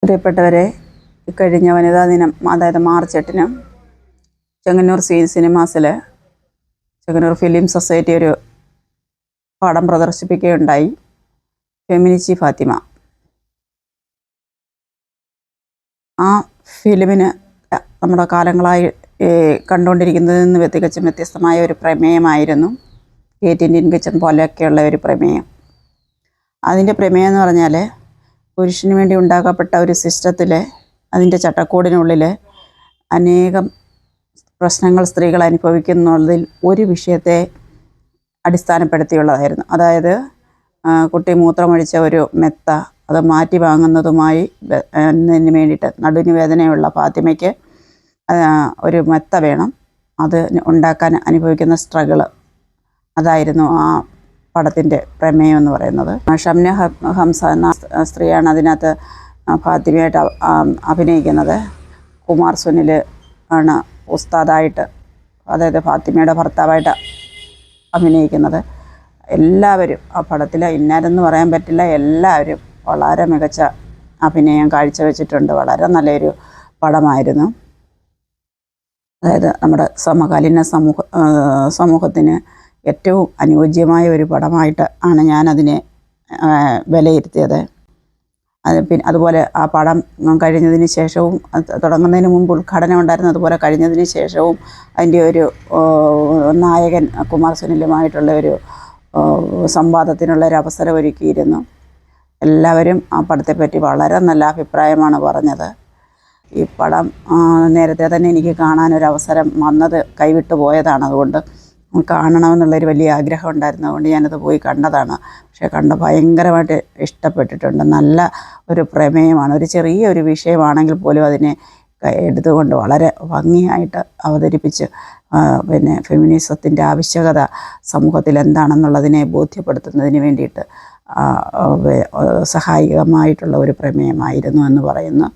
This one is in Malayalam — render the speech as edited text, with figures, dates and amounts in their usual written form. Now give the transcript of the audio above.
പ്രിയപ്പെട്ടവരെ, കഴിഞ്ഞ വനിതാ ദിനം, അതായത് മാർച്ച് 8-ന് ചെങ്ങന്നൂർ സിനിമാസിൽ ചെങ്ങന്നൂർ ഫിലിം സൊസൈറ്റി ഒരു പടം പ്രദർശിപ്പിക്കുകയുണ്ടായി. ഫെമിനിച്ചി ഫാത്തിമ. ആ ഫിലിമിന് നമ്മുടെ കാലങ്ങളായി കണ്ടുകൊണ്ടിരിക്കുന്നതിൽ നിന്ന് തികച്ചും വ്യത്യസ്തമായ ഒരു പ്രമേയമായിരുന്നു. ഗേറ്റ് ഇന്ത്യൻ കിച്ചൺ പോലെയൊക്കെയുള്ള ഒരു പ്രമേയം. അതിൻ്റെ പ്രമേയം എന്ന് പറഞ്ഞാൽ, പുരുഷന് വേണ്ടി ഉണ്ടാക്കപ്പെട്ട ഒരു സിസ്റ്റത്തിൽ, അതിൻ്റെ ചട്ടക്കൂടിനുള്ളിൽ അനേകം പ്രശ്നങ്ങൾ സ്ത്രീകൾ അനുഭവിക്കുന്നുള്ളതിൽ ഒരു വിഷയത്തെ അടിസ്ഥാനപ്പെടുത്തിയുള്ളതായിരുന്നു. അതായത് കുട്ടി മൂത്രമൊഴിച്ച ഒരു മെത്ത അത് മാറ്റി വാങ്ങുന്നതുമായി വേണ്ടിയിട്ട് നടുവിന് വേദനയുള്ള ഫാത്തിമയ്ക്ക് ഒരു മെത്ത വേണം. അത് ഉണ്ടാക്കാൻ അനുഭവിക്കുന്ന സ്ട്രഗിള്, അതായിരുന്നു ആ പടത്തിൻ്റെ പ്രമേയം എന്ന് പറയുന്നത്. ഷംന ഹംസ എന്ന സ്ത്രീയാണ് അതിനകത്ത് ഫാത്തിമയായിട്ട് അഭിനയിക്കുന്നത്. കുമാർ സുനിൽ ആണ് ഉസ്താദായിട്ട്, അതായത് ഫാത്തിമയുടെ ഭർത്താവായിട്ട് അഭിനയിക്കുന്നത്. എല്ലാവരും ആ പടത്തിൽ ഇന്നാരെന്ന് പറയാൻ പറ്റില്ല, എല്ലാവരും വളരെ മികച്ച അഭിനയം കാഴ്ചവെച്ചിട്ടുണ്ട്. വളരെ നല്ലൊരു പടമായിരുന്നു. അതായത് നമ്മുടെ സമകാലീന സമൂഹത്തിന് ഏറ്റവും അനുയോജ്യമായ ഒരു പടമായിട്ട് ആണ് ഞാനതിനെ വിലയിരുത്തിയത്. അതുപോലെ ആ പടം കഴിഞ്ഞതിന് ശേഷവും, തുടങ്ങുന്നതിന് മുമ്പ് ഉദ്ഘാടനം ഉണ്ടായിരുന്നു, അതുപോലെ കഴിഞ്ഞതിന് ശേഷവും അതിൻ്റെ ഒരു നായകൻ കുമാർ സുനിലുമായിട്ടുള്ള ഒരു സംവാദത്തിനുള്ള ഒരു അവസരം ഒരുക്കിയിരുന്നു. എല്ലാവരും ആ പടത്തെപ്പറ്റി വളരെ നല്ല അഭിപ്രായമാണ് പറഞ്ഞത്. ഈ പടം നേരത്തെ തന്നെ എനിക്ക് കാണാനൊരവസരം വന്നത് കൈവിട്ടു പോയതാണ്. അതുകൊണ്ട് കാണണമെന്നുള്ളൊരു വലിയ ആഗ്രഹം ഉണ്ടായിരുന്നു. അതുകൊണ്ട് ഞാനത് പോയി കണ്ടതാണ്. പക്ഷേ ഭയങ്കരമായിട്ട് ഇഷ്ടപ്പെട്ടിട്ടുണ്ട്. നല്ല ഒരു പ്രമേയമാണ്. ഒരു ചെറിയൊരു വിഷയമാണെങ്കിൽ പോലും അതിനെ എടുത്തുകൊണ്ട് വളരെ ഭംഗിയായിട്ട് അവതരിപ്പിച്ച് ഫെമിനിസത്തിൻ്റെ ആവശ്യകത സമൂഹത്തിൽ എന്താണെന്നുള്ളതിനെ ബോധ്യപ്പെടുത്തുന്നതിന് വേണ്ടിയിട്ട് സഹായകമായിട്ടുള്ള ഒരു പ്രമേയമായിരുന്നു എന്ന് പറയുന്നു.